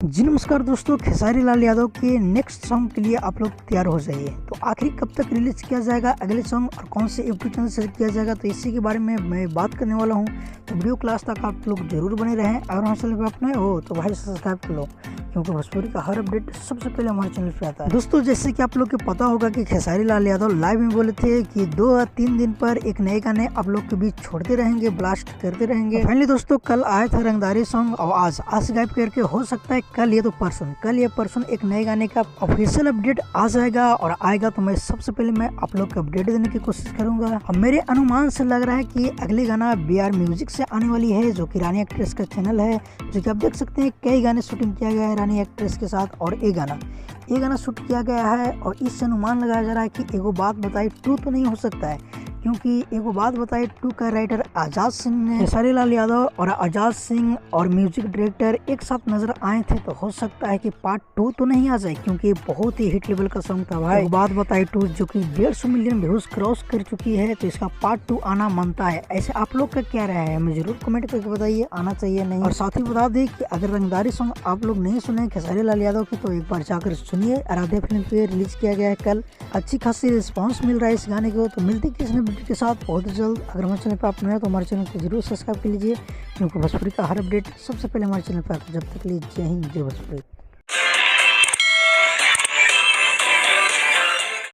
जी नमस्कार दोस्तों, खेसारी लाल यादव के नेक्स्ट सॉन्ग के लिए आप लोग तैयार हो जाइए। तो आखिर कब तक रिलीज किया जाएगा अगले सॉन्ग और कौन से यूट्यूब चैनल से किया जाएगा, तो इसी के बारे में मैं बात करने वाला हूं। तो वीडियो क्लास तक आप लोग जरूर बने रहें। अगर हमारे चैनल पर आप नए हो तो भाई सब्सक्राइब कर लो, क्योंकि भोजपुरी का हर अपडेट सबसे पहले हमारे चैनल पे आता है। दोस्तों, जैसे कि आप लोग को पता होगा कि खेसारी लाल यादव लाइव में बोले थे कि 2 या 3 दिन पर एक नए गाने आप लोग के बीच छोड़ते रहेंगे, ब्लास्ट करते रहेंगे। फाइनली दोस्तों, कल आया था रंगदारी सॉन्ग और आज गायब करके हो सकता है कल ये परसों एक नए गाने का ऑफिशियल अपडेट आ जाएगा। और आएगा तो मैं सबसे पहले मैं आप लोग को अपडेट देने की कोशिश करूंगा। और मेरे अनुमान से लग रहा है कि अगले गाना BR म्यूजिक से आने वाली है, जो कि रानी एक्ट्रेस का चैनल है। जो कि आप देख सकते हैं कई गाने शूटिंग किया गया है रानी एक्ट्रेस के साथ, और ये गाना शूट किया गया है। और इससे अनुमान लगाया जा रहा है कि एगो बात बताई 2 तो नहीं हो सकता है, क्योंकि एगो बात बताई 2 का राइटर आजाद सिंह ने खेसारी लाल यादव और आजाद सिंह और म्यूजिक डायरेक्टर एक साथ नजर आए थे। तो हो सकता है कि पार्ट 2 तो नहीं आ जाए, क्योंकि बहुत ही हिट लेवल का सॉन्ग था भाई। एगो बात बताई 2 जो कि 150 मिलियन व्यूज क्रॉस कर चुकी है, तो इसका पार्ट 2 आना मानता है। ऐसे आप लोग का क्या राय है, हमें जरूर कमेंट करके बताइए आना चाहिए नहीं। और साथ ही बता दें कि अगर रंगदारी सॉन्ग आप लोग नहीं सुने खेसारी लाल यादव की, तो एक बार जाकर सुनिए। आराध्या फिल्म पे रिलीज किया गया है कल, अच्छी खासी रिस्पॉन्स मिल रहा है इस गाने को। तो मिलते किसी वीडियो के साथ बहुत जल्द। अगर हमारे चैनल पर आप नए हैं तो हमारे चैनल को जरूर सब्सक्राइब कर लीजिए, क्योंकि भोजपुरी का हर अपडेट सबसे पहले हमारे चैनल पर आता है। जब तक के लिए जय हिंद, जय भोजपुरी।